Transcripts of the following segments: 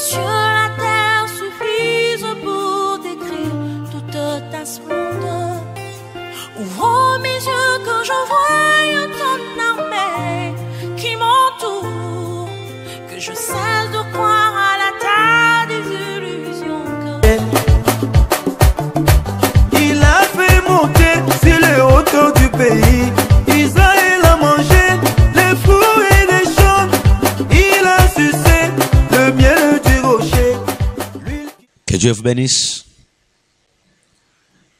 sur la terre suffisent pour décrire toute ta splendeur. Ouvre mes yeux que je voie ton armée qui m'entoure, que je cesse de croire à la terre des illusions. Il a fait monter sur les hauteurs du pays. Israël a mangé les fruits et les champs. Il a sucé le miel du rocher. Que Dieu vous bénisse.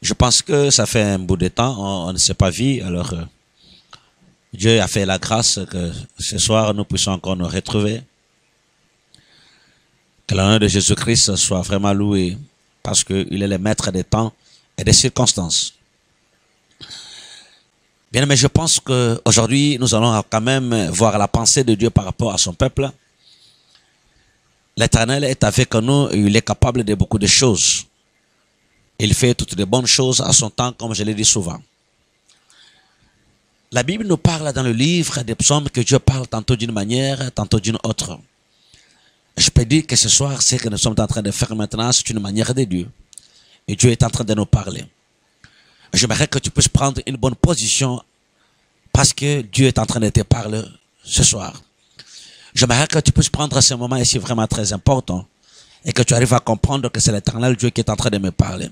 Je pense que ça fait un bout de temps, on ne s'est pas vu, alors Dieu a fait la grâce que ce soir nous puissions encore nous retrouver. Que l'honneur de Jésus-Christ soit vraiment loué, parce qu'il est le maître des temps et des circonstances. Bien, mais je pense qu'aujourd'hui, nous allons quand même voir la pensée de Dieu par rapport à son peuple. L'Éternel est avec nous et il est capable de beaucoup de choses. Il fait toutes les bonnes choses à son temps, comme je l'ai dit souvent. La Bible nous parle dans le livre des psaumes que Dieu parle tantôt d'une manière, tantôt d'une autre. Je peux dire que ce soir, ce que nous sommes en train de faire maintenant, c'est une manière de Dieu. Et Dieu est en train de nous parler. J'aimerais que tu puisses prendre une bonne position parce que Dieu est en train de te parler ce soir. J'aimerais que tu puisses prendre ce moment ici vraiment très important et que tu arrives à comprendre que c'est l'Éternel Dieu qui est en train de me parler.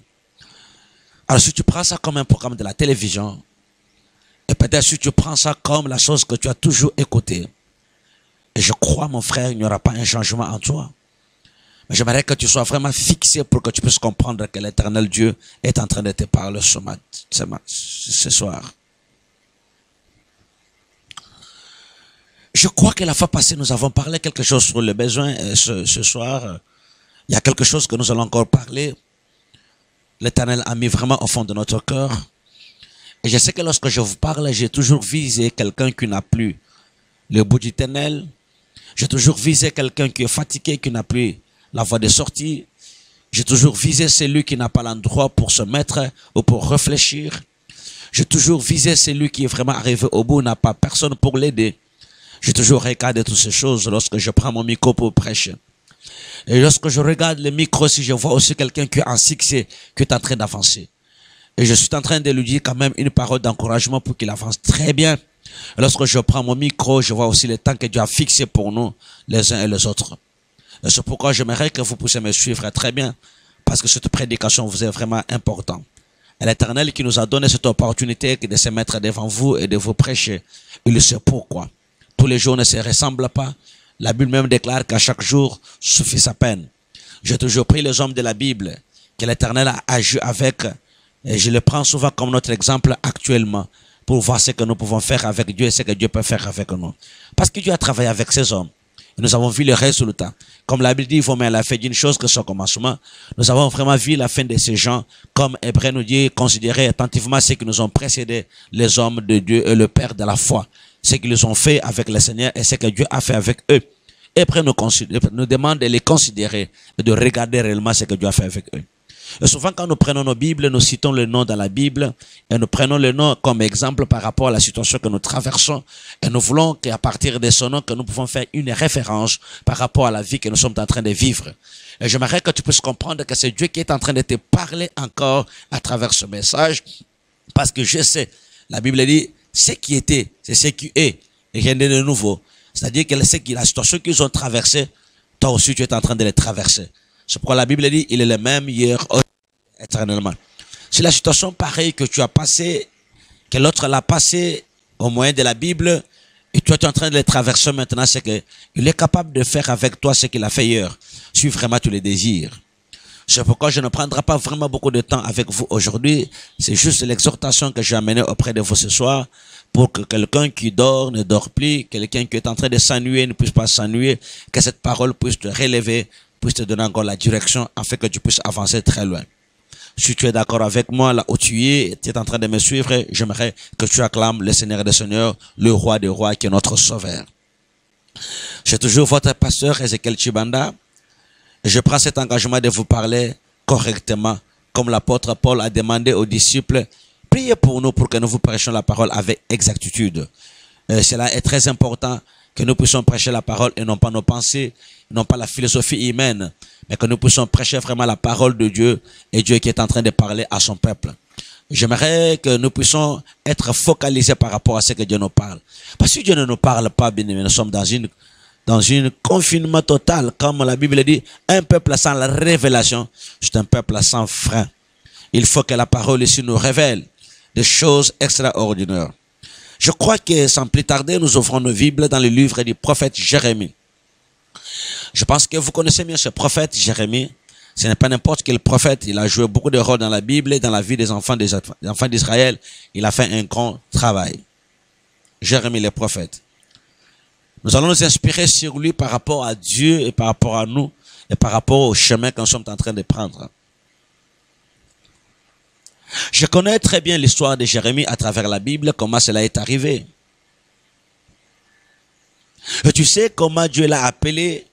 Alors si tu prends ça comme un programme de la télévision, et peut-être si tu prends ça comme la chose que tu as toujours écoutée, et je crois mon frère, il n'y aura pas un changement en toi. Mais j'aimerais que tu sois vraiment fixé pour que tu puisses comprendre que l'Éternel Dieu est en train de te parler ce soir. Je crois que la fois passée, nous avons parlé quelque chose sur le besoin. Ce soir, il y a quelque chose que nous allons encore parler. L'Éternel a mis vraiment au fond de notre cœur. Et je sais que lorsque je vous parle, j'ai toujours visé quelqu'un qui n'a plus le bout du tunnel. J'ai toujours visé quelqu'un qui est fatigué, qui n'a plus la voie de sortie. J'ai toujours visé celui qui n'a pas l'endroit pour se mettre ou pour réfléchir. J'ai toujours visé celui qui est vraiment arrivé au bout, n'a pas personne pour l'aider. J'ai toujours regardé toutes ces choses lorsque je prends mon micro pour prêcher. Et lorsque je regarde le micro, si je vois aussi quelqu'un qui est en succès, qui est en train d'avancer. Et je suis en train de lui dire quand même une parole d'encouragement pour qu'il avance très bien. Et lorsque je prends mon micro, je vois aussi le temps que Dieu a fixé pour nous, les uns et les autres. Et c'est pourquoi j'aimerais que vous puissiez me suivre très bien, parce que cette prédication vous est vraiment importante. Et l'Éternel qui nous a donné cette opportunité de se mettre devant vous et de vous prêcher, il sait pourquoi. Tous les jours ne se ressemblent pas. La Bible même déclare qu'à chaque jour suffit sa peine. J'ai toujours pris les hommes de la Bible que l'Éternel a agi avec, et je le prends souvent comme notre exemple actuellement pour voir ce que nous pouvons faire avec Dieu et ce que Dieu peut faire avec nous. Parce que Dieu a travaillé avec ces hommes. Et nous avons vu le résultat. Comme la Bible dit, il faut mettre la fin d'une chose que son commencement. Nous avons vraiment vu la fin de ces gens, comme Hébreu nous dit, considérer attentivement ce qui nous ont précédé, les hommes de Dieu et le Père de la foi. Ce qu'ils ont fait avec le Seigneur et ce que Dieu a fait avec eux. Et après nous demande de les considérer et de regarder réellement ce que Dieu a fait avec eux. Et souvent quand nous prenons nos Bibles, nous citons le nom dans la Bible et nous prenons le nom comme exemple par rapport à la situation que nous traversons et nous voulons qu'à partir de ce nom que nous pouvons faire une référence par rapport à la vie que nous sommes en train de vivre. Et j'aimerais que tu puisses comprendre que c'est Dieu qui est en train de te parler encore à travers ce message parce que je sais, la Bible dit, ce qui était, c'est ce qui est et rien de nouveau. C'est-à-dire que la situation qu'ils ont traversée, toi aussi tu es en train de les traverser. C'est pourquoi la Bible dit, il est le même hier, éternellement. C'est la situation pareille que tu as passée, que l'autre l'a passée au moyen de la Bible, et toi tu es en train de les traverser maintenant, c'est qu'il est capable de faire avec toi ce qu'il a fait hier, si vraiment tu le désires. C'est pourquoi je ne prendrai pas vraiment beaucoup de temps avec vous aujourd'hui. C'est juste l'exhortation que j'ai amenée auprès de vous ce soir pour que quelqu'un qui dort ne dort plus, quelqu'un qui est en train de s'ennuyer ne puisse pas s'ennuyer, que cette parole puisse te relever, puisse te donner encore la direction afin que tu puisses avancer très loin. Si tu es d'accord avec moi, là où tu es en train de me suivre, j'aimerais que tu acclames le Seigneur des Seigneurs, le Roi des Rois qui est notre Sauveur. Je suis toujours votre pasteur Ezekiel Chibanda. Je prends cet engagement de vous parler correctement, comme l'apôtre Paul a demandé aux disciples, priez pour nous pour que nous vous prêchions la parole avec exactitude. Cela est très important Que nous puissions prêcher la parole et non pas nos pensées, non pas la philosophie humaine, mais que nous puissions prêcher vraiment la parole de Dieu et Dieu qui est en train de parler à son peuple. J'aimerais que nous puissions être focalisés par rapport à ce que Dieu nous parle. Parce que Dieu ne nous parle pas, bien aimé, nous sommes dans une confinement total, comme la Bible dit, un peuple sans la révélation, c'est un peuple sans frein. Il faut que la parole ici nous révèle des choses extraordinaires. Je crois que sans plus tarder, nous ouvrons nos Bibles dans le livre du prophète Jérémie. Je pense que vous connaissez bien ce prophète Jérémie. Ce n'est pas n'importe quel prophète. Il a joué beaucoup de rôles dans la Bible et dans la vie des enfants d'Israël. Il a fait un grand travail. Jérémie le prophète. Nous allons nous inspirer sur lui par rapport à Dieu et par rapport à nous et par rapport au chemin que nous sommes en train de prendre. Je connais très bien l'histoire de Jérémie à travers la Bible, comment cela est arrivé. Et tu sais comment Dieu l'a appelé.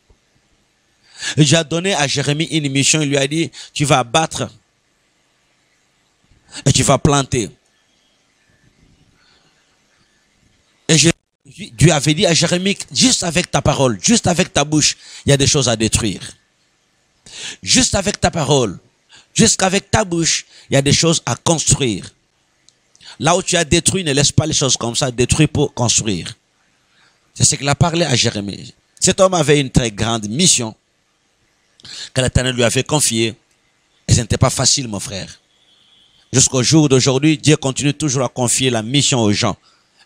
Dieu a donné à Jérémie une mission, il lui a dit, tu vas abattre et tu vas planter. Et Dieu avait dit à Jérémie, juste avec ta parole, juste avec ta bouche, il y a des choses à détruire. Juste avec ta parole, jusqu'avec ta bouche, il y a des choses à construire. Là où tu as détruit, ne laisse pas les choses comme ça, détruis pour construire. C'est ce qu'il a parlé à Jérémie. Cet homme avait une très grande mission que l'Éternel lui avait confiée. Et ce n'était pas facile, mon frère. Jusqu'au jour d'aujourd'hui, Dieu continue toujours à confier la mission aux gens.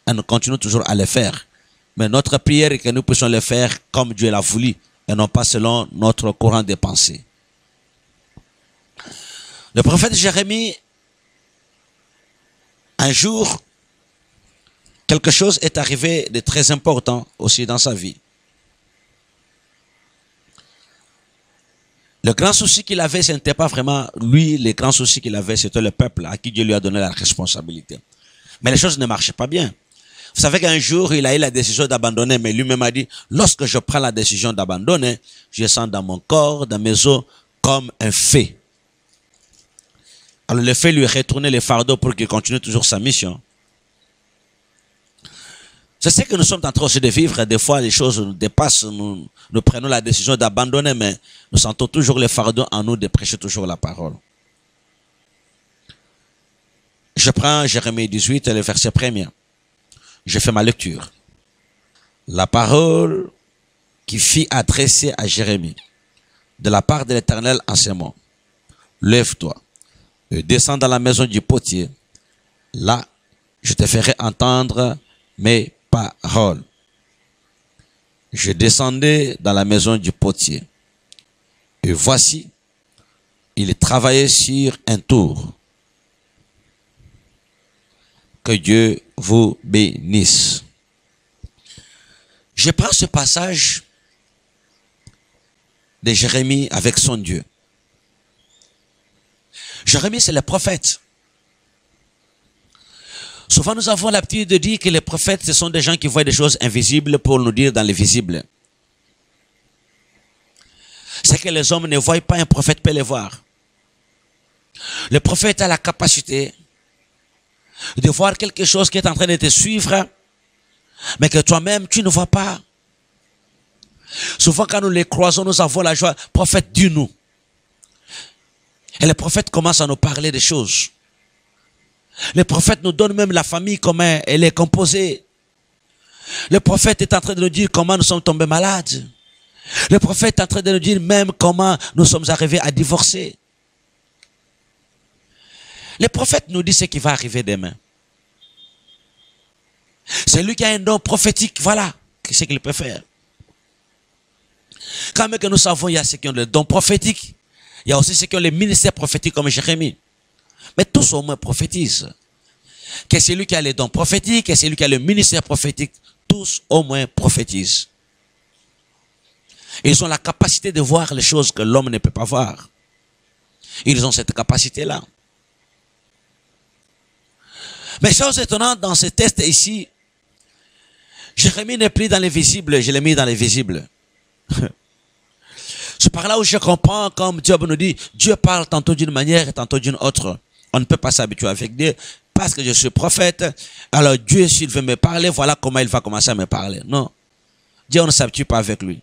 Et nous continuons toujours à le faire. Mais notre prière est que nous puissions le faire comme Dieu l'a voulu et non pas selon notre courant de pensée. Le prophète Jérémie, un jour, quelque chose est arrivé de très important aussi dans sa vie. Le grand souci qu'il avait, ce n'était pas vraiment lui, le grand souci qu'il avait, c'était le peuple à qui Dieu lui a donné la responsabilité. Mais les choses ne marchaient pas bien. Vous savez qu'un jour, il a eu la décision d'abandonner, mais lui-même a dit, lorsque je prends la décision d'abandonner, je sens dans mon corps, dans mes os, comme un fait. Alors le fait lui retourner les fardeaux pour qu'il continue toujours sa mission. Je sais que nous sommes en train aussi de vivre, des fois les choses nous dépassent, nous prenons la décision d'abandonner, mais nous sentons toujours les fardeaux en nous de prêcher toujours la parole. Je prends Jérémie 18, le verset 1er. Je fais ma lecture. La parole qui fut adressée à Jérémie de la part de l'Éternel en ces mots. Lève-toi et descends dans la maison du potier. Là, je te ferai entendre mes paroles. Je descendais dans la maison du potier. Et voici, il travaillait sur un tour. Que Dieu vous bénisse. Je prends ce passage de Jérémie avec son Dieu. Jérémie, c'est le prophète. Souvent, nous avons l'habitude de dire que les prophètes, ce sont des gens qui voient des choses invisibles pour nous dire dans les visibles. C'est que les hommes ne voient pas, un prophète peut les voir. Le prophète a la capacité de voir quelque chose qui est en train de te suivre, mais que toi-même, tu ne vois pas. Souvent, quand nous les croisons, nous avons la joie. Prophète, dis-nous. Et le prophète commence à nous parler des choses. Le prophète nous donne même la famille, comment elle est composée. Le prophète est en train de nous dire comment nous sommes tombés malades. Le prophète est en train de nous dire même comment nous sommes arrivés à divorcer. Le prophète nous dit ce qui va arriver demain. C'est lui qui a un don prophétique, voilà, c'est ce qu'il peut faire. Quand même que nous savons, il y a ceux qui ont le don prophétique, il y a aussi ceux qui ont le ministère prophétique comme Jérémie. Mais tous au moins prophétisent. Que c'est lui qui a les dons prophétiques, que c'est lui qui a le ministère prophétique, tous au moins prophétisent. Ils ont la capacité de voir les choses que l'homme ne peut pas voir. Ils ont cette capacité-là. Mais chose étonnante dans ce test ici, Jérémie n'est plus dans les visibles, je l'ai mis dans les visibles. C'est par là où je comprends, comme Dieu nous dit, Dieu parle tantôt d'une manière et tantôt d'une autre. On ne peut pas s'habituer avec Dieu parce que je suis prophète. Alors Dieu, s'il veut me parler, voilà comment il va commencer à me parler. Non. Dieu ne s'habitue pas avec lui.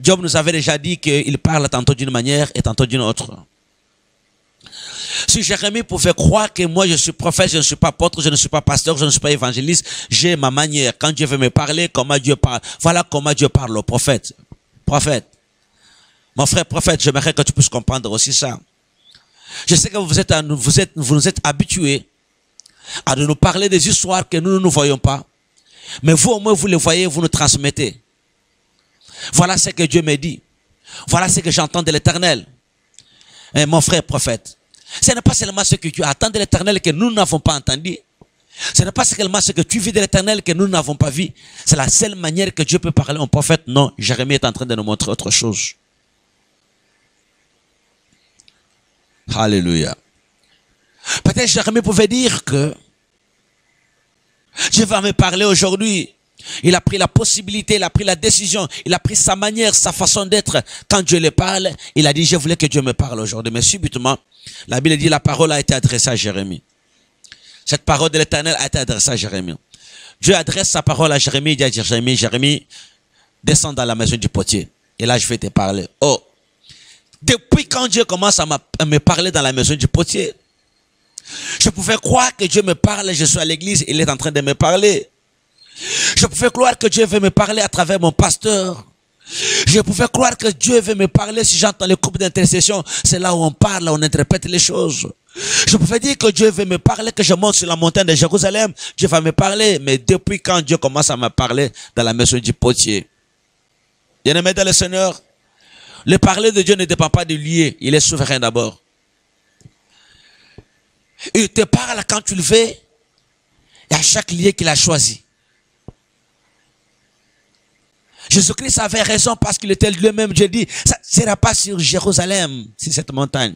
Job nous avait déjà dit qu'il parle tantôt d'une manière et tantôt d'une autre. Si Jérémie pouvait croire que moi je suis prophète, je ne suis pas apôtre, je ne suis pas pasteur, je ne suis pas évangéliste, j'ai ma manière. Quand Dieu veut me parler, comment Dieu parle. Voilà comment Dieu parle au prophète. Prophète. Mon frère prophète, j'aimerais que tu puisses comprendre aussi ça. Je sais que vous nous êtes habitués à nous parler des histoires que nous ne voyons pas. Mais vous au moins vous les voyez, vous nous transmettez. Voilà ce que Dieu me dit. Voilà ce que j'entends de l'Éternel. Et mon frère prophète, ce n'est pas seulement ce que tu attends de l'Éternel que nous n'avons pas entendu. Ce n'est pas seulement ce que tu vis de l'Éternel que nous n'avons pas vu. C'est la seule manière que Dieu peut parler au prophète. Non, Jérémie est en train de nous montrer autre chose. Alléluia. Peut-être Jérémie pouvait dire que Dieu va me parler aujourd'hui. Il a pris la possibilité, il a pris la décision, il a pris sa manière, sa façon d'être. Quand Dieu le parle, il a dit, je voulais que Dieu me parle aujourd'hui. Mais subitement, la Bible dit, la parole a été adressée à Jérémie. Cette parole de l'Éternel a été adressée à Jérémie. Dieu adresse sa parole à Jérémie, il dit à Jérémie, Jérémie, descends dans la maison du potier. Et là, je vais te parler. Oh, depuis quand Dieu commence à me parler dans la maison du potier, je pouvais croire que Dieu me parle, je suis à l'église, il est en train de me parler. Je pouvais croire que Dieu veut me parler à travers mon pasteur. Je pouvais croire que Dieu veut me parler si j'entends le groupe d'intercession. C'est là où on parle, on interprète les choses. Je pouvais dire que Dieu veut me parler, que je monte sur la montagne de Jérusalem. Dieu va me parler. Mais depuis quand Dieu commence à me parler dans la maison du potier? Bien-aimé dans le Seigneur, le parler de Dieu ne dépend pas du lieu. Il est souverain d'abord. Il te parle quand tu le veux et à chaque lieu qu'il a choisi. Jésus-Christ avait raison parce qu'il était lui-même. Dieu dit, ça ne sera pas sur Jérusalem, sur cette montagne.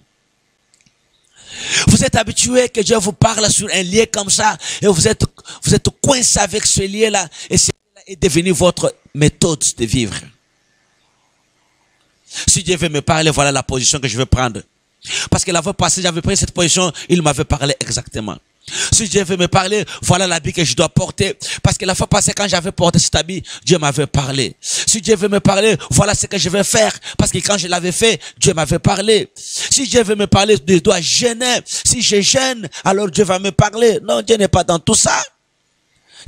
Vous êtes habitué que Dieu vous parle sur un lieu comme ça et vous êtes coincé avec ce lieu-là et ce lieu-là est devenu votre méthode de vivre. Si Dieu veut me parler, voilà la position que je vais prendre. Parce que la fois passée, j'avais pris cette position, il m'avait parlé exactement. Si Dieu veut me parler, voilà l'habit que je dois porter. Parce que la fois passée, quand j'avais porté cet habit, Dieu m'avait parlé. Si Dieu veut me parler, voilà ce que je vais faire. Parce que quand je l'avais fait, Dieu m'avait parlé. Si Dieu veut me parler, je dois gêner. Si je gêne, alors Dieu va me parler. Non, Dieu n'est pas dans tout ça.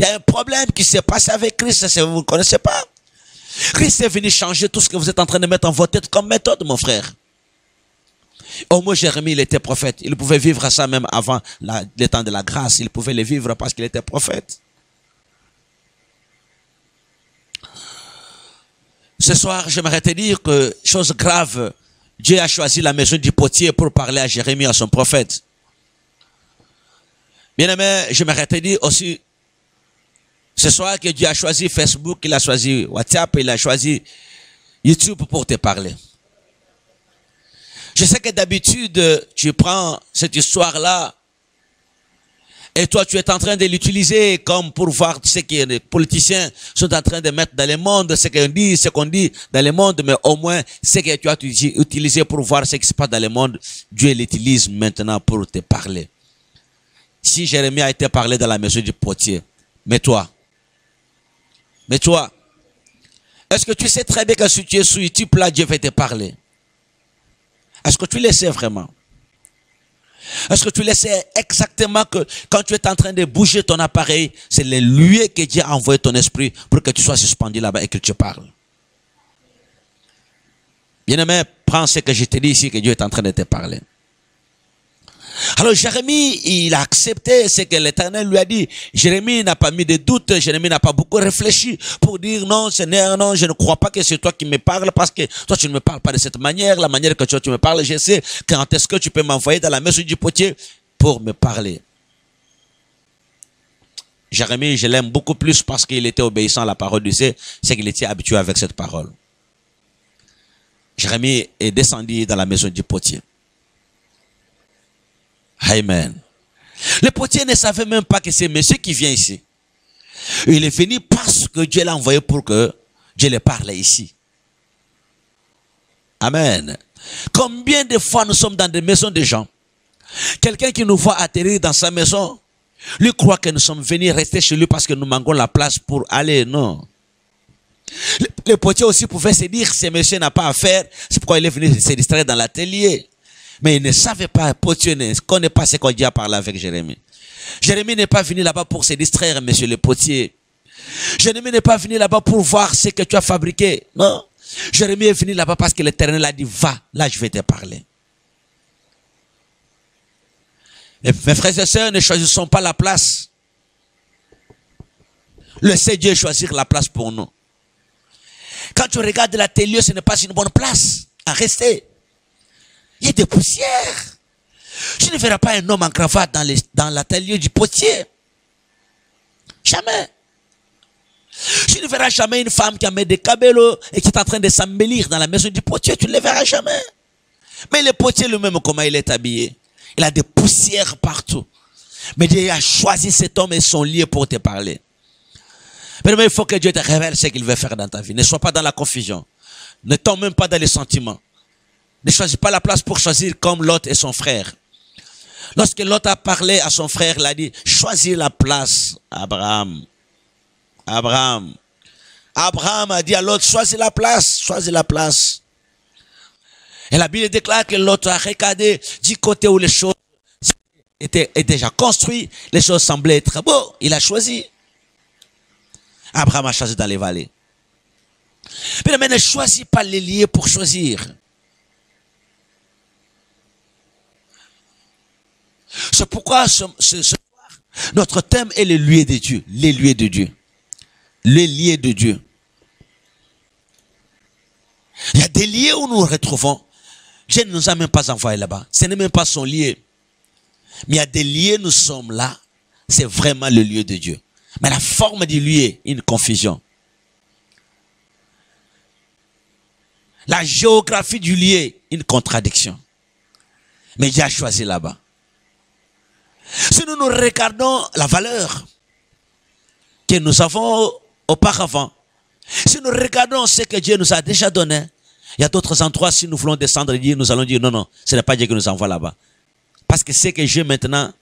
Il y a un problème qui s'est passé avec Christ, vous ne connaissez pas. Christ est venu changer tout ce que vous êtes en train de mettre en votre tête comme méthode, mon frère. Au moins, Jérémie, il était prophète. Il pouvait vivre ça même avant le temps de la grâce. Il pouvait le vivre parce qu'il était prophète. Ce soir, j'aimerais te dire que, chose grave, Dieu a choisi la maison du potier pour parler à Jérémie, à son prophète. Bien-aimé, j'aimerais te dire aussi, ce soir que Dieu a choisi Facebook, il a choisi WhatsApp, il a choisi YouTube pour te parler. Je sais que d'habitude, tu prends cette histoire-là et toi, tu es en train de l'utiliser comme pour voir ce que les politiciens sont en train de mettre dans le monde, ce qu'on dit dans le monde, mais au moins, ce que tu as utilisé pour voir ce qui se passe dans le monde, Dieu l'utilise maintenant pour te parler. Si Jérémie a été parlé dans la maison du potier, mais toi, est-ce que tu sais très bien que si tu es sur YouTube, là, Dieu va te parler? Est-ce que tu le sais vraiment? Est-ce que tu le sais exactement que quand tu es en train de bouger ton appareil, c'est le lieu que Dieu a envoyé ton esprit pour que tu sois suspendu là-bas et que tu parles? Bien-aimé, prends ce que je te dis ici, que Dieu est en train de te parler. Alors Jérémie, il a accepté ce que l'Éternel lui a dit. Jérémie n'a pas mis de doute, Jérémie n'a pas beaucoup réfléchi pour dire non Seigneur, non, je ne crois pas que c'est toi qui me parles parce que toi tu ne me parles pas de cette manière, la manière que tu me parles, je sais quand est-ce que tu peux m'envoyer dans la maison du potier pour me parler. Jérémie, je l'aime beaucoup plus parce qu'il était obéissant à la parole de Dieu, c'est qu'il était habitué avec cette parole. Jérémie est descendu dans la maison du potier. Amen. Le potier ne savait même pas que c'est monsieur qui vient ici. Il est venu parce que Dieu l'a envoyé pour que Dieu le parle ici. Amen. Combien de fois nous sommes dans des maisons de gens, quelqu'un qui nous voit atterrir dans sa maison, lui croit que nous sommes venus rester chez lui parce que nous manquons la place pour aller. Non. Le potier aussi pouvait se dire, ce monsieur n'a pas à faire, c'est pourquoi il est venu se distraire dans l'atelier. Mais il ne savait pas, potier ne connaît pas ce qu'on dit à parler avec Jérémie. Jérémie n'est pas venu là-bas pour se distraire, monsieur le potier. Jérémie n'est pas venu là-bas pour voir ce que tu as fabriqué. Non. Jérémie est venu là-bas parce que l'Éternel a dit, va, là je vais te parler. Et mes frères et sœurs, ne choisissons pas la place. Laissez Dieu choisir la place pour nous. Quand tu regardes l'atelier, ce n'est pas une bonne place à rester. Il y a des poussières. Tu ne verras pas un homme en cravate dans l'atelier du potier. Jamais. Tu ne verras jamais une femme qui a mis des cabellos et qui est en train de s'embellir dans la maison du potier. Tu ne le verras jamais. Mais le potier lui-même, comment il est habillé? Il a des poussières partout. Mais Dieu a choisi cet homme et son lieu pour te parler. Mais il faut que Dieu te révèle ce qu'il veut faire dans ta vie. Ne sois pas dans la confusion. Ne tombe même pas dans les sentiments. Ne choisis pas la place pour choisir comme Lot et son frère. Lorsque Lot a parlé à son frère, il a dit, choisis la place, Abraham. Abraham a dit à Lot, choisis la place, choisis la place. Et la Bible déclare que Lot a regardé du côté où les choses étaient déjà construites, les choses semblaient être beaux, il a choisi. Abraham a choisi dans les vallées. Mais ne choisis pas les lieux pour choisir. C'est pourquoi ce soir, notre thème est les lieux de Dieu. Les lieux de Dieu. Les lieux de Dieu. Il y a des lieux où nous nous retrouvons. Dieu ne nous a même pas envoyés là-bas. Ce n'est même pas son lieu. Mais il y a des lieux, nous sommes là. C'est vraiment le lieu de Dieu. Mais la forme du lieu est une confusion. La géographie du lieu, une contradiction. Mais Dieu a choisi là-bas. Si nous nous regardons la valeur que nous avons auparavant, si nous regardons ce que Dieu nous a déjà donné, il y a d'autres endroits, si nous voulons descendre et dire, nous allons dire, non, non, ce n'est pas Dieu qui nous envoie là-bas. Parce que ce que j'ai maintenant,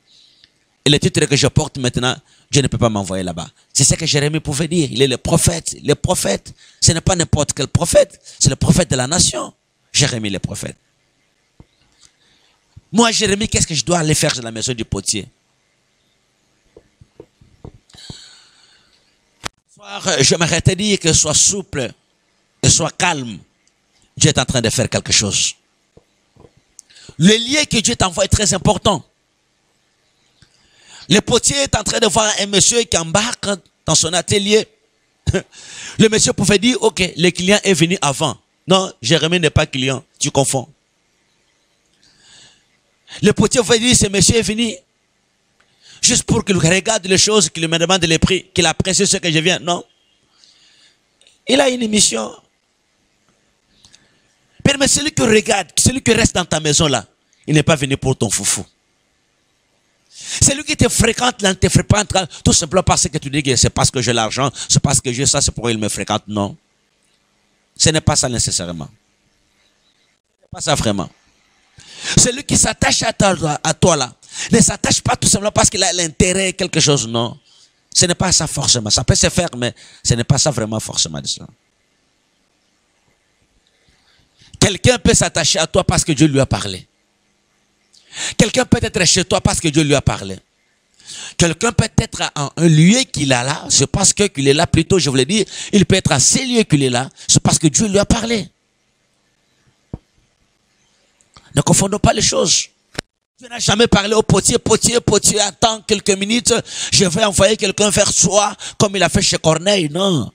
et le titre que je porte maintenant, Dieu ne peut pas m'envoyer là-bas. C'est ce que Jérémie pouvait dire. Il est le prophète. Le prophète, ce n'est pas n'importe quel prophète. C'est le prophète de la nation. Jérémie, le prophète. Moi, Jérémie, qu'est-ce que je dois aller faire dans la maison du potier? J'aimerais te dire que sois souple et sois calme. Dieu est en train de faire quelque chose. Le lien que Dieu t'envoie est très important. Le potier est en train de voir un monsieur qui embarque dans son atelier. Le monsieur pouvait dire, ok, le client est venu avant. Non, Jérémie n'est pas client, tu confonds. Le potier pouvait dire, ce monsieur est venu juste pour qu'il regarde les choses, qu'il me demande les prix, qu'il apprécie ce que je viens. Non. Il a une mission. Mais celui qui regarde, celui qui reste dans ta maison là, il n'est pas venu pour ton foufou. Celui qui te fréquente, là, ne te fréquente tout simplement parce que tu dis que c'est parce que j'ai l'argent, c'est parce que j'ai ça, c'est pourquoi il me fréquente. Non. Ce n'est pas ça nécessairement. Ce n'est pas ça vraiment. Celui qui s'attache à toi là, ne s'attache pas tout simplement parce qu'il a l'intérêt quelque chose, non. Ce n'est pas ça forcément. Ça peut se faire, mais ce n'est pas ça vraiment forcément de ça. Quelqu'un peut s'attacher à toi parce que Dieu lui a parlé. Quelqu'un peut être chez toi parce que Dieu lui a parlé. Quelqu'un peut être à un lieu qu'il a là, c'est parce qu'il est là plutôt, je voulais dire, il peut être à ces lieux qu'il est là, c'est parce que Dieu lui a parlé. Ne confondons pas les choses. Dieu n'a jamais parlé au potier, potier, attends quelques minutes, je vais envoyer quelqu'un vers soi, comme il a fait chez Corneille, non.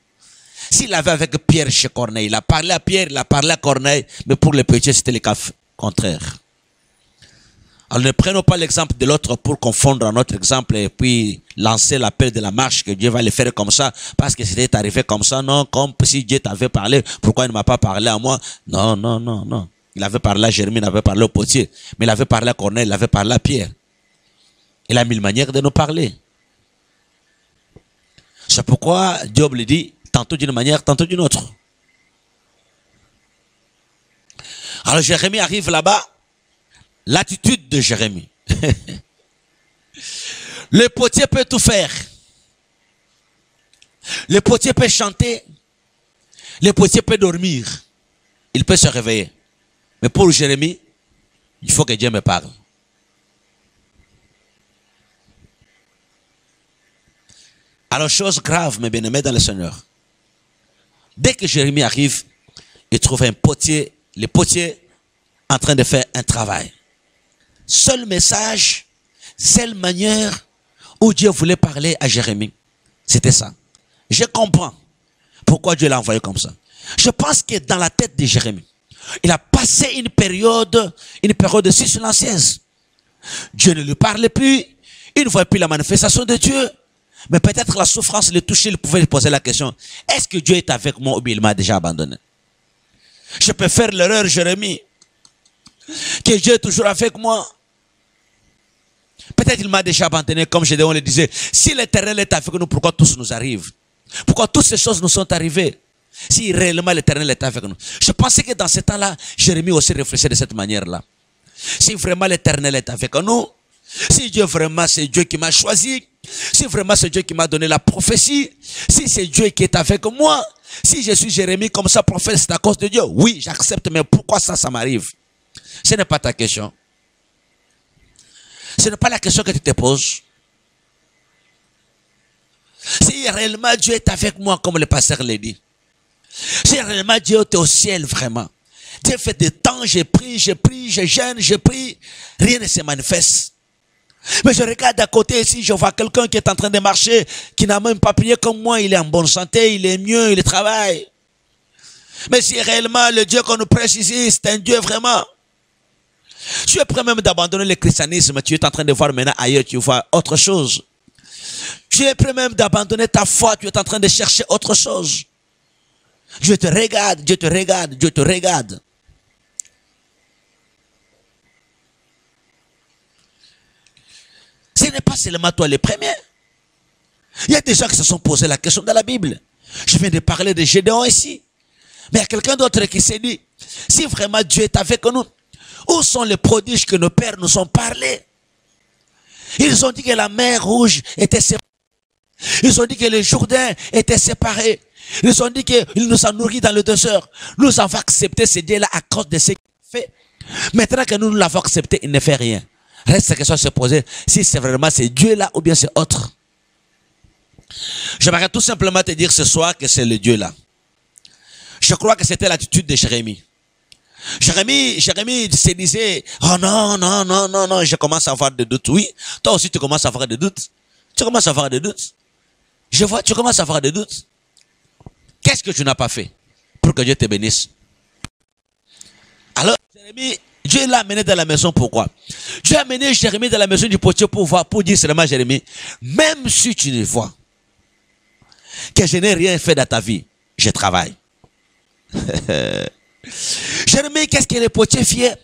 S'il avait avec Pierre chez Corneille, il a parlé à Pierre, il a parlé à Corneille, mais pour les petits, c'était le cas contraire. Alors ne prenons pas l'exemple de l'autre pour confondre notre exemple et puis lancer l'appel de la marche que Dieu va le faire comme ça parce que c'était arrivé comme ça. Non, comme si Dieu t'avait parlé, pourquoi il ne m'a pas parlé à moi? Non, non, non, non. Il avait parlé à Jérémie, il avait parlé au potier, mais il avait parlé à Corneille, il avait parlé à Pierre. Il a mille manières de nous parler. C'est pourquoi Dieu lui dit tantôt d'une manière, tantôt d'une autre. Alors Jérémie arrive là-bas. L'attitude de Jérémie. Le potier peut tout faire. Le potier peut chanter. Le potier peut dormir. Il peut se réveiller. Mais pour Jérémie, il faut que Dieu me parle. Alors, chose grave, mes bien-aimés dans le Seigneur. Dès que Jérémie arrive, il trouve un potier, le potier en train de faire un travail. Seul message, seule manière où Dieu voulait parler à Jérémie, c'était ça. Je comprends pourquoi Dieu l'a envoyé comme ça. Je pense que dans la tête de Jérémie, il a passé une période si silencieuse. Dieu ne lui parlait plus, il ne voyait plus la manifestation de Dieu. Mais peut-être la souffrance le touchait, il pouvait lui poser la question, est-ce que Dieu est avec moi ou bien il m'a déjà abandonné? Je peux faire l'erreur, Jérémie, que Dieu est toujours avec moi. Peut-être il m'a déjà abandonné, comme Gédéon le disait. Si l'Éternel est avec nous, pourquoi tout nous arrive? Pourquoi toutes ces choses nous sont arrivées? Si réellement l'Éternel est avec nous. Je pensais que dans ce temps-là, Jérémie aussi réfléchissait de cette manière-là. Si vraiment l'Éternel est avec nous, si Dieu vraiment c'est Dieu qui m'a choisi, si vraiment c'est Dieu qui m'a donné la prophétie, si c'est Dieu qui est avec moi, si je suis Jérémie comme ça prophète, c'est à cause de Dieu. Oui, j'accepte, mais pourquoi ça m'arrive? Ce n'est pas ta question. Ce n'est pas la question que tu te poses. Si réellement Dieu est avec moi, comme le pasteur l'a dit, si réellement Dieu est au ciel vraiment, Dieu fait des temps, je prie, je jeûne, je prie, rien ne se manifeste. Mais je regarde à côté ici, je vois quelqu'un qui est en train de marcher, qui n'a même pas prié comme moi, il est en bonne santé, il est mieux, il travaille. Mais si réellement le Dieu qu'on nous prêche ici, c'est un Dieu vraiment. Tu es prêt même d'abandonner le christianisme, tu es en train de voir maintenant ailleurs, tu vois autre chose. Tu es prêt même d'abandonner ta foi, tu es en train de chercher autre chose. Dieu te regarde, Dieu te regarde, Dieu te regarde. Ce n'est pas seulement toi le premier. Il y a des gens qui se sont posé la question dans la Bible. Je viens de parler de Gédéon ici. Mais il y a quelqu'un d'autre qui s'est dit, si vraiment Dieu est avec nous, où sont les prodiges que nos pères nous ont parlé? Ils ont dit que la mer Rouge était séparée. Ils ont dit que le Jourdain était séparé. Ils ont dit qu'il nous a nourris dans le désert. Nous avons accepté ce Dieu-là à cause de ce qu'il fait. Maintenant que nous l'avons accepté, il ne fait rien. Reste la question de se poser si c'est vraiment ce Dieu-là ou bien c'est autre. J'aimerais tout simplement te dire ce soir que c'est le Dieu-là. Je crois que c'était l'attitude de Jérémie. Jérémie se disait, oh non, non, non, non, non, je commence à avoir des doutes. Oui, toi aussi tu commences à avoir des doutes. Tu commences à avoir des doutes. Je vois, tu commences à avoir des doutes. Qu'est-ce que tu n'as pas fait pour que Dieu te bénisse? Alors, Jérémie, Dieu l'a amené dans la maison, pourquoi? Dieu a amené Jérémie dans la maison du potier pour voir, pour dire seulement à Jérémie, même si tu ne vois que je n'ai rien fait dans ta vie, je travaille. Jérémie, qu'est-ce que le potier fait?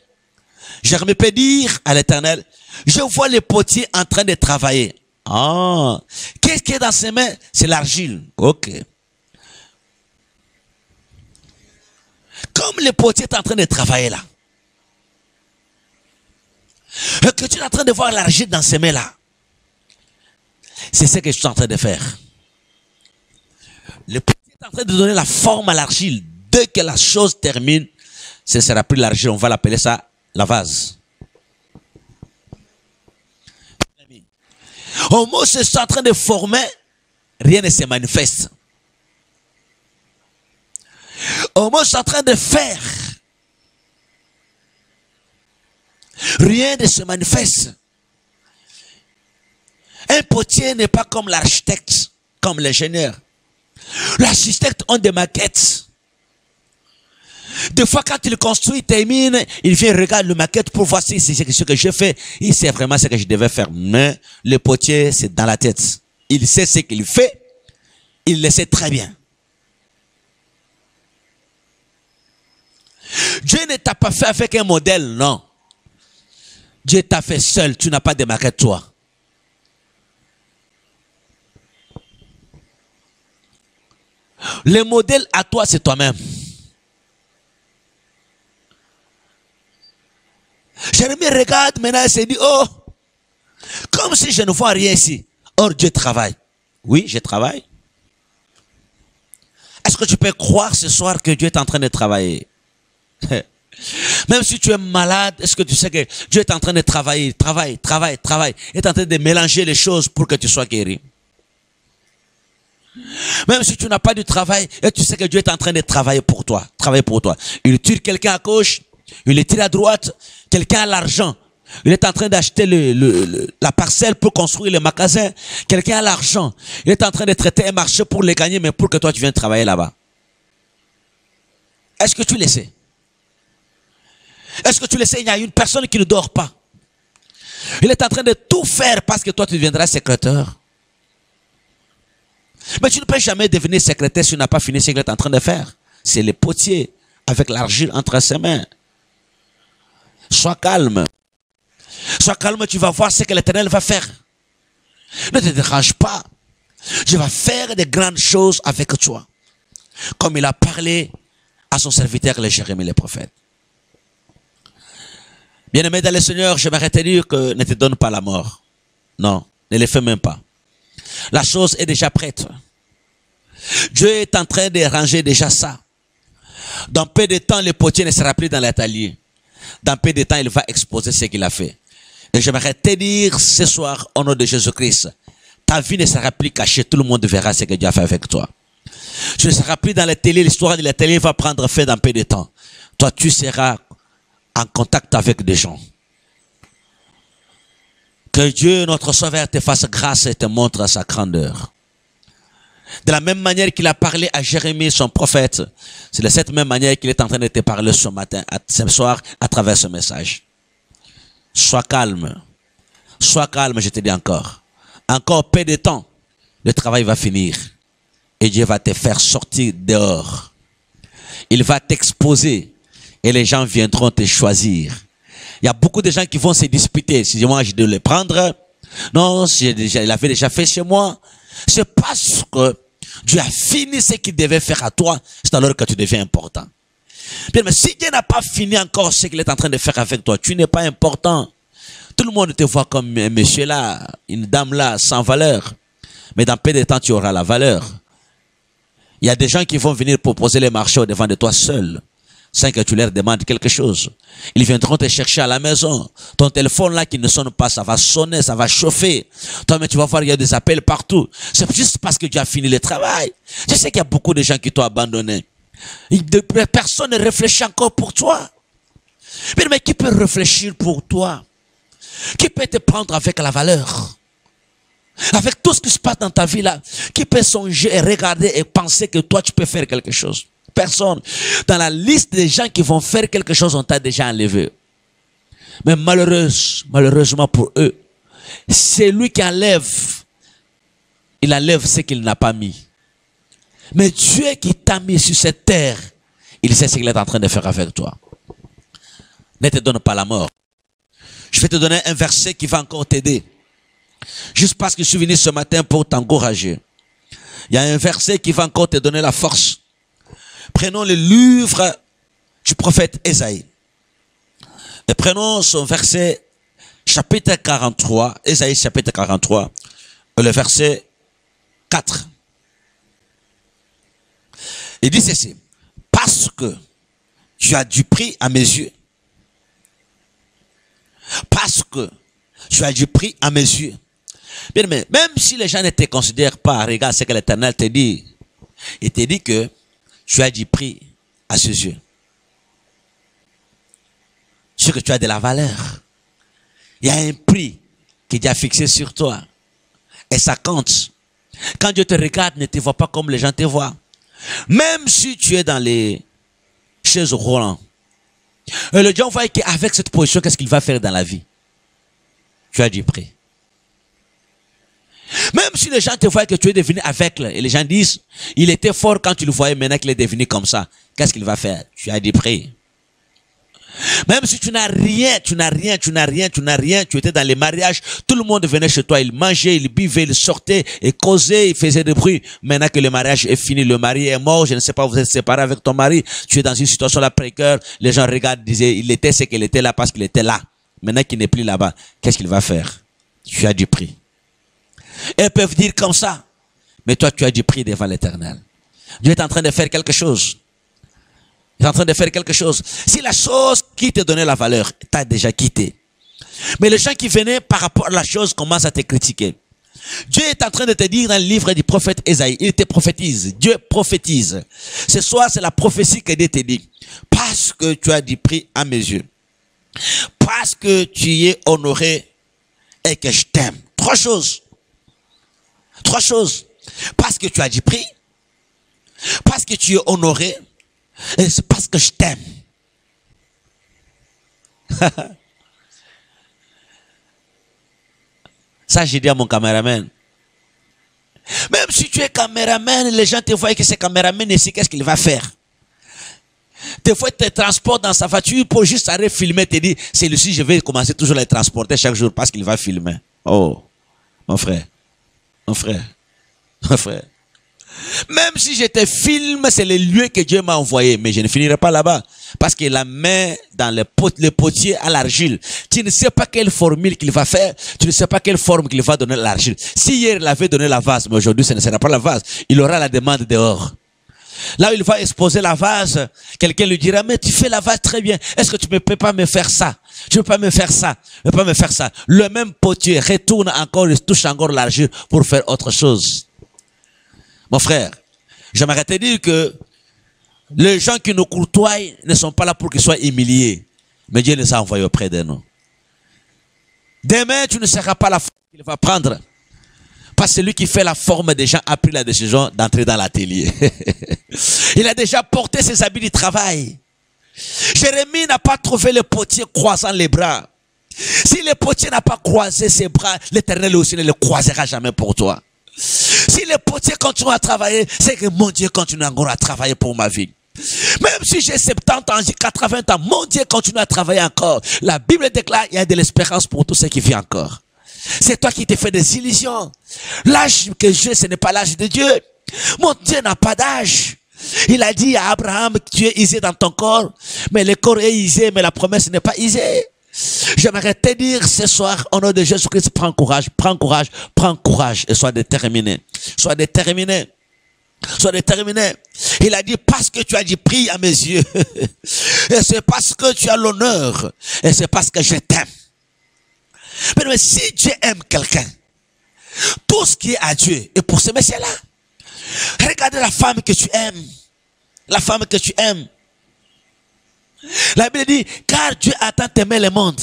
Jérémie peut dire à l'Éternel, je vois le potier en train de travailler. Ah, qu'est-ce qui est dans ses mains? C'est l'argile. Ok. Comme le potier est en train de travailler là, et que tu es en train de voir l'argile dans ses mains là, c'est ce que je suis en train de faire. Le potier est en train de donner la forme à l'argile. Dès que la chose termine, ce sera pris l'argile, on va l'appeler ça la vase. Au moment où c'est en train de former, rien ne se manifeste. Au moment où c'est en train de faire, rien ne se manifeste. Un potier n'est pas comme l'architecte, comme l'ingénieur. L'architecte a des maquettes. Des fois, quand il construit, il termine, il vient regarder la maquette pour voir si c'est ce que je fais. Il sait vraiment ce que je devais faire. Mais le potier, c'est dans la tête. Il sait ce qu'il fait. Il le sait très bien. Dieu ne t'a pas fait avec un modèle, non. Dieu t'a fait seul. Tu n'as pas de maquette, toi. Le modèle à toi, c'est toi-même. Jérémie regarde maintenant et se dit, oh, comme si je ne vois rien ici. Or, Dieu travaille. Oui, je travaille. Est-ce que tu peux croire ce soir que Dieu est en train de travailler? Même si tu es malade, est-ce que tu sais que Dieu est en train de travailler, travaille, est en train de mélanger les choses pour que tu sois guéri? Même si tu n'as pas de travail, et tu sais que Dieu est en train de travailler pour toi, Il tire quelqu'un à gauche, il le tire à droite, quelqu'un a l'argent. Il est en train d'acheter la parcelle pour construire le magasin. Quelqu'un a l'argent. Il est en train de traiter un marché pour le gagner, mais pour que toi tu viennes travailler là-bas. Est-ce que tu le sais? Est-ce que tu le sais? Il y a une personne qui ne dort pas. Il est en train de tout faire parce que toi tu deviendras secrétaire. Mais tu ne peux jamais devenir secrétaire si tu n'as pas fini ce qu'il est en train de faire. C'est le potier avec l'argile entre ses mains. Sois calme. Sois calme, tu vas voir ce que l'Éternel va faire. Ne te dérange pas. Je vais faire de grandes choses avec toi. Comme il a parlé à son serviteur, le Jérémie, le prophète. Bien-aimé dans le Seigneur, j'aimerais te dire que ne te donne pas la mort. Non, ne le fais même pas. La chose est déjà prête. Dieu est en train de ranger déjà ça. Dans peu de temps, le potier ne sera plus dans l'atelier. Dans peu de temps, il va exposer ce qu'il a fait. Et j'aimerais te dire ce soir, au nom de Jésus-Christ, ta vie ne sera plus cachée. Tout le monde verra ce que Dieu a fait avec toi. Tu ne seras plus dans la télé. L'histoire de la télé va prendre fin dans peu de temps. Toi, tu seras en contact avec des gens. Que Dieu, notre Sauveur, te fasse grâce et te montre sa grandeur. De la même manière qu'il a parlé à Jérémie, son prophète, c'est de cette même manière qu'il est en train de te parler ce matin, ce soir, à travers ce message. Sois calme, je te dis encore. Encore peu de temps, le travail va finir. Et Dieu va te faire sortir dehors. Il va t'exposer et les gens viendront te choisir. Il y a beaucoup de gens qui vont se disputer. Si moi, je dois le prendre. Non, il avait déjà fait chez moi. C'est parce que Dieu a fini ce qu'il devait faire à toi. C'est alors que tu deviens important. Bien, mais si Dieu n'a pas fini encore ce qu'il est en train de faire avec toi, tu n'es pas important. Tout le monde te voit comme un monsieur là, une dame là, sans valeur. Mais dans peu de temps, tu auras la valeur. Il y a des gens qui vont venir proposer les marchés au devant de toi seul, sans que tu leur demandes quelque chose. Ils viendront te chercher à la maison. Ton téléphone là qui ne sonne pas, ça va sonner, ça va chauffer. Toi, mais tu vas voir, il y a des appels partout. C'est juste parce que tu as fini le travail. Je sais qu'il y a beaucoup de gens qui t'ont abandonné. Personne ne réfléchit encore pour toi. Mais qui peut réfléchir pour toi? Qui peut te prendre avec la valeur? Avec tout ce qui se passe dans ta vie là, qui peut songer et regarder et penser que toi tu peux faire quelque chose? Personne. Dans la liste des gens qui vont faire quelque chose, on t'a déjà enlevé. Mais malheureusement pour eux, c'est lui qui enlève. Il enlève ce qu'il n'a pas mis. Mais Dieu qui t'a mis sur cette terre, il sait ce qu'il est en train de faire avec toi. Ne te donne pas la mort. Je vais te donner un verset qui va encore t'aider. Juste parce que je suis venu ce matin pour t'encourager. Il y a un verset qui va encore te donner la force. Prenons le livre du prophète Ésaïe. Et prenons son verset, chapitre 43, Ésaïe chapitre 43, le verset 4. Il dit ceci: parce que tu as du prix à mes yeux. Parce que tu as du prix à mes yeux. Bien, mais même si les gens ne te considèrent pas, regarde ce que l'Éternel te dit. Il te dit que tu as du prix à ses yeux. C'est que tu as de la valeur. Il y a un prix qui est fixé sur toi. Et ça compte. Quand Dieu te regarde, ne te voit pas comme les gens te voient. Même si tu es dans les chaises roulantes. Et le Dieu voit qu'avec cette position, qu'est-ce qu'il va faire dans la vie? Tu as du prix. Même si les gens te voient que tu es devenu aveugle, et les gens disent, il était fort quand tu le voyais, maintenant qu'il est devenu comme ça, qu'est-ce qu'il va faire? Tu as du prix. Même si tu n'as rien, tu étais dans les mariages, tout le monde venait chez toi, il mangeait, il buvait, il sortait, et causait, il faisait des bruits. Maintenant que le mariage est fini, le mari est mort, je ne sais pas, vous êtes séparé avec ton mari, tu es dans une situation là précaire, les gens regardent, disaient, il était ce qu'il était là parce qu'il était là. Maintenant qu'il n'est plus là-bas, qu'est-ce qu'il va faire? Tu as du prix. Ils peuvent dire comme ça, mais toi tu as du prix devant l'Éternel. Dieu est en train de faire quelque chose. Il est en train de faire quelque chose. Si la chose qui te donnait la valeur t'a déjà quitté, mais les gens qui venaient par rapport à la chose commencent à te critiquer. Dieu est en train de te dire dans le livre du prophète Ésaïe, il te prophétise, Dieu prophétise. Ce soir, c'est la prophétie que Dieu te dit. Parce que tu as du prix à mes yeux, parce que tu es honoré et que je t'aime. Trois choses. Trois choses. Parce que tu as du prix, parce que tu es honoré, et c'est parce que je t'aime. Ça, j'ai dit à mon caméraman. Même si tu es caméraman, les gens te voient que c'est caméraman ici, qu'est-ce qu'il va faire? Des fois, tu te transportes dans sa voiture pour juste arrêter de filmer, te dire, c'est Lucie, je vais commencer toujours à les transporter chaque jour parce qu'il va filmer. Oh, mon frère, mon frère, mon frère. Même si je te filme, c'est le lieu que Dieu m'a envoyé, mais je ne finirai pas là-bas. Parce qu'il la met dans le potier à l'argile. Tu ne sais pas quelle formule qu'il va faire, tu ne sais pas quelle forme qu'il va donner à l'argile. Si hier il avait donné la vase, mais aujourd'hui ce ne sera pas la vase, il aura la demande dehors. Là où il va exposer la vase, quelqu'un lui dira, mais tu fais la vase très bien, est-ce que tu ne peux pas me faire ça? Tu ne peux pas me faire ça, tu ne peux pas me faire ça. Le même potier retourne encore, il touche encore l'argile pour faire autre chose. Mon frère, j'aimerais te dire que les gens qui nous courtoient ne sont pas là pour qu'ils soient humiliés. Mais Dieu les a envoyés auprès de nous. Demain, tu ne seras pas la forme qu'il va prendre. Parce que celui qui fait la forme des gens a pris la décision d'entrer dans l'atelier. Il a déjà porté ses habits du travail. Jérémie n'a pas trouvé le potier croisant les bras. Si le potier n'a pas croisé ses bras, l'Éternel aussi ne le croisera jamais pour toi. Si le potier continue à travailler, c'est que mon Dieu continue encore à travailler pour ma vie. Même si j'ai 70 ans, j'ai 80 ans, mon Dieu continue à travailler encore. La Bible déclare qu'il y a de l'espérance pour tous ceux qui vivent encore. C'est toi qui te fais des illusions. L'âge que j'ai, ce n'est pas l'âge de Dieu. Mon Dieu n'a pas d'âge. Il a dit à Abraham, tu es isé dans ton corps, mais le corps est isé, mais la promesse n'est pas isée. J'aimerais te dire ce soir, au nom de Jésus-Christ, prends courage, prends courage, prends courage et sois déterminé. Sois déterminé. Sois déterminé. Il a dit, parce que tu as dit, prie à mes yeux. Et c'est parce que tu as l'honneur. Et c'est parce que je t'aime. Mais si Dieu aime quelqu'un, tout ce qui est à Dieu est pour ce monsieur-là. Regarde la femme que tu aimes. La femme que tu aimes. La Bible dit, car Dieu a tant aimé le monde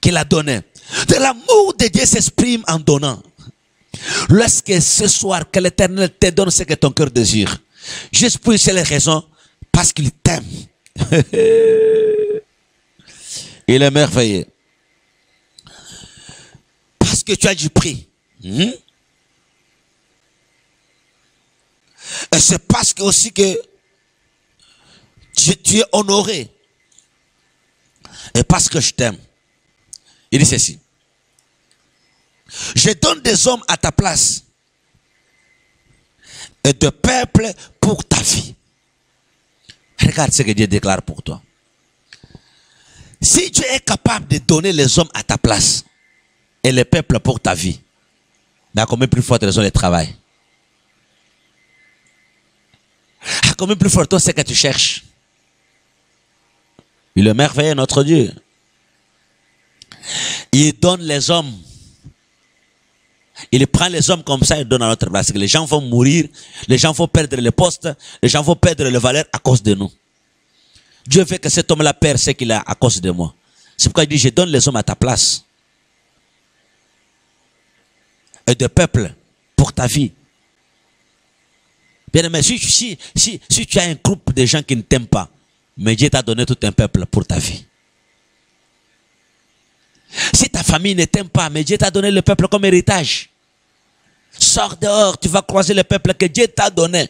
qu'il a donné. De l'amour de Dieu s'exprime en donnant. Lorsque ce soir, que l'Éternel te donne ce que ton cœur désire. Juste pour une seule raison, parce qu'il t'aime. Il est merveilleux. Parce que tu as du prix. Et c'est parce que aussi que tu es honoré. Et parce que je t'aime. Il dit ceci. Je donne des hommes à ta place. Et de peuples pour ta vie. Regarde ce que Dieu déclare pour toi. Si Dieu est capable de donner les hommes à ta place et les peuples pour ta vie, mais à combien plus forte raison le travail? À combien plus fort c'est que tu cherches? Il est merveilleux, notre Dieu. Il donne les hommes. Il prend les hommes comme ça et donne à notre place. Les gens vont mourir, les gens vont perdre les postes, les gens vont perdre les valeurs à cause de nous. Dieu veut que cet homme-là perd ce qu'il a à cause de moi. C'est pourquoi il dit, je donne les hommes à ta place. Et de peuple pour ta vie. Bien aimé, si tu as un groupe de gens qui ne t'aiment pas, mais Dieu t'a donné tout un peuple pour ta vie. Si ta famille ne t'aime pas, mais Dieu t'a donné le peuple comme héritage. Sors dehors, tu vas croiser le peuple que Dieu t'a donné.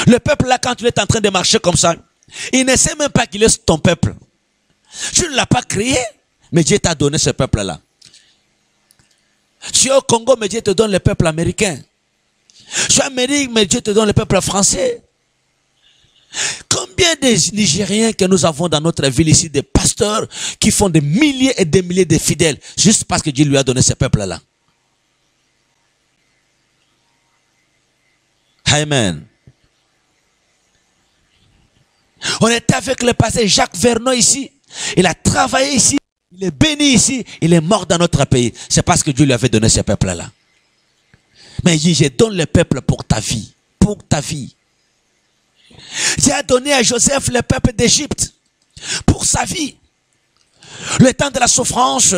Le peuple là, quand tu es en train de marcher comme ça, il ne sait même pas qu'il est ton peuple. Tu ne l'as pas créé, mais Dieu t'a donné ce peuple là. Tu es au Congo, mais Dieu te donne le peuple américain. Tu es en Amérique, mais Dieu te donne le peuple français. Combien de Nigériens que nous avons dans notre ville ici, des pasteurs qui font des milliers et des milliers de fidèles, juste parce que Dieu lui a donné ce peuple-là. Amen. On était avec le pasteur Jacques Vernon ici. Il a travaillé ici. Il est béni ici. Il est mort dans notre pays. C'est parce que Dieu lui avait donné ce peuple-là. Mais il dit, je donne le peuple pour ta vie. Pour ta vie. Dieu a donné à Joseph le peuple d'Égypte. Pour sa vie. Le temps de la souffrance,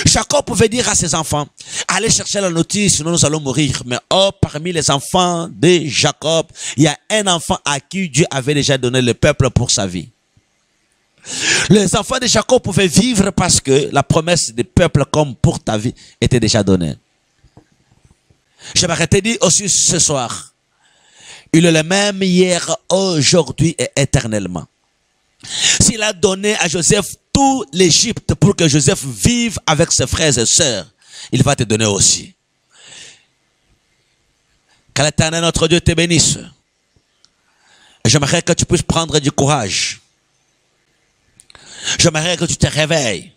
Jacob pouvait dire à ses enfants, allez chercher la notice, sinon nous allons mourir. Mais oh, parmi les enfants de Jacob, il y a un enfant à qui Dieu avait déjà donné le peuple pour sa vie. Les enfants de Jacob pouvaient vivre parce que la promesse du peuple comme pour ta vie était déjà donnée. J'aimerais te dire aussi ce soir, il est le même hier, aujourd'hui et éternellement. S'il a donné à Joseph tout l'Égypte pour que Joseph vive avec ses frères et sœurs, il va te donner aussi. Que l'Éternel notre Dieu te bénisse. J'aimerais que tu puisses prendre du courage. J'aimerais que tu te réveilles.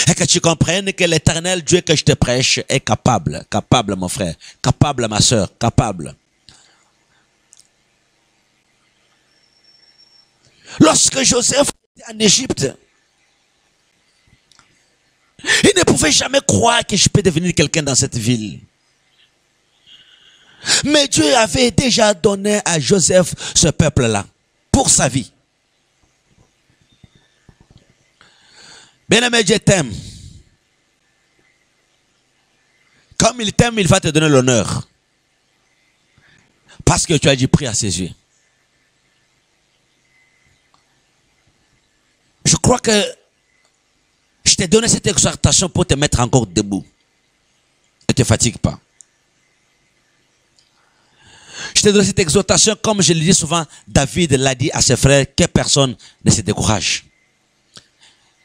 Et que tu comprennes que l'Éternel Dieu que je te prêche est capable. Capable mon frère. Capable ma sœur. Capable. Lorsque Joseph était en Égypte, il ne pouvait jamais croire que je peux devenir quelqu'un dans cette ville. Mais Dieu avait déjà donné à Joseph ce peuple-là pour sa vie. Bien-aimé, Dieu t'aime. Comme il t'aime, il va te donner l'honneur. Parce que tu as du prix à ses yeux. Je crois que je t'ai donné cette exhortation pour te mettre encore debout. Ne te fatigue pas. Je t'ai donné cette exhortation, comme je le dis souvent, David l'a dit à ses frères, que personne ne se décourage.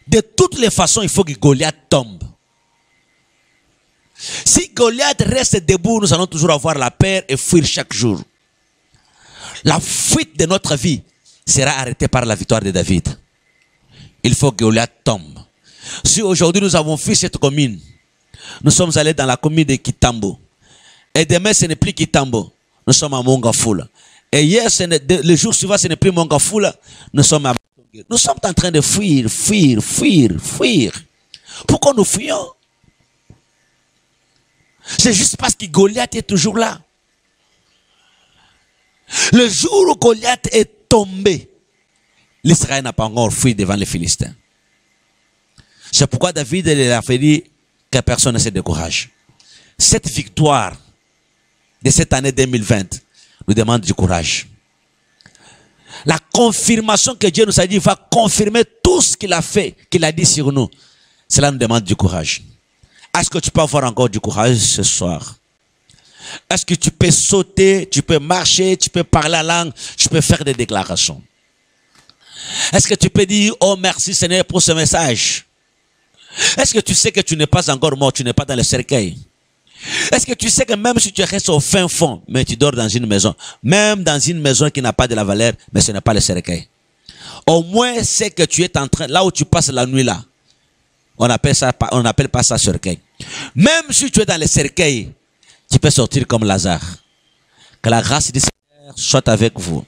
De toutes les façons, il faut que Goliath tombe. Si Goliath reste debout, nous allons toujours avoir la peur et fuir chaque jour. La fuite de notre vie sera arrêtée par la victoire de David. Il faut que Goliath tombe. Si aujourd'hui nous avons fui cette commune, nous sommes allés dans la commune de Kitambo. Et demain ce n'est plus Kitambo, nous sommes à Mongafoula. Et hier, le jour suivant, ce n'est plus Mongafoula, nous sommes à... Nous sommes en train de fuir, fuir, fuir, fuir. Pourquoi nous fuyons? C'est juste parce que Goliath est toujours là. Le jour où Goliath est tombé, l'Israël n'a pas encore fui devant les Philistins. C'est pourquoi David il a fait dire que personne ne se décourage. Cette victoire de cette année 2020 nous demande du courage. La confirmation que Dieu nous a dit va confirmer tout ce qu'il a fait, qu'il a dit sur nous. Cela nous demande du courage. Est-ce que tu peux avoir encore du courage ce soir? Est-ce que tu peux sauter, tu peux marcher, tu peux parler la langue, tu peux faire des déclarations? Est-ce que tu peux dire, oh merci Seigneur pour ce message? Est-ce que tu sais que tu n'es pas encore mort, tu n'es pas dans le cercueil? Est-ce que tu sais que même si tu restes au fin fond, mais tu dors dans une maison, même dans une maison qui n'a pas de la valeur, mais ce n'est pas le cercueil. Au moins, c'est que tu es en train, là où tu passes la nuit là, on n'appelle pas ça cercueil. Même si tu es dans le cercueil, tu peux sortir comme Lazare. Que la grâce du Seigneur soit avec vous.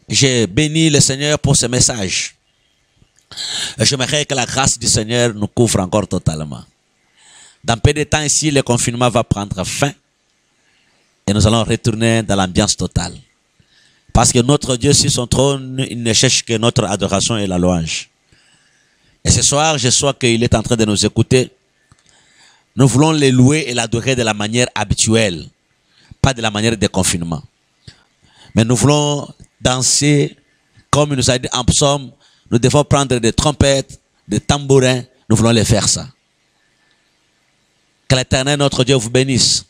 J'ai béni le Seigneur pour ce message. J'aimerais que la grâce du Seigneur nous couvre encore totalement. Dans peu de temps ici, le confinement va prendre fin. Et nous allons retourner dans l'ambiance totale. Parce que notre Dieu sur son trône, il ne cherche que notre adoration et la louange. Et ce soir, je sais qu'il est en train de nous écouter. Nous voulons les louer et l'adorer de la manière habituelle. Pas de la manière de confinement. Mais nous voulons danser, comme il nous a dit en psaume, nous devons prendre des trompettes, des tambourins, nous voulons les faire ça. Que l'Éternel, notre Dieu, vous bénisse.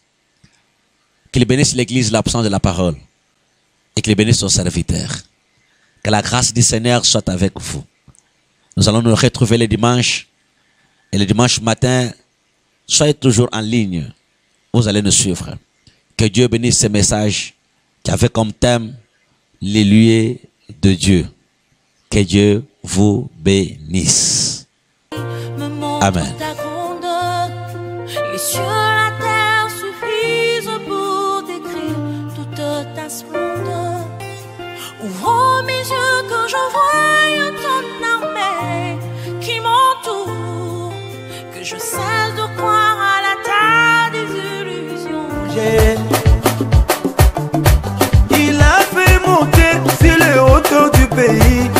Qu'il bénisse l'Église, l'absence de la parole. Et qu'il bénisse son serviteur. Que la grâce du Seigneur soit avec vous. Nous allons nous retrouver le dimanche. Et le dimanche matin, soyez toujours en ligne. Vous allez nous suivre. Que Dieu bénisse ce message qui avait comme thème les lieux de Dieu. Que Dieu vous bénisse. Amen. Les cieux, la terre suffisent pour décrire toute ta splendeur. Ouvre mes yeux. je cesse de croire à la terre des illusions. Il a fait monter sur les hauteurs du pays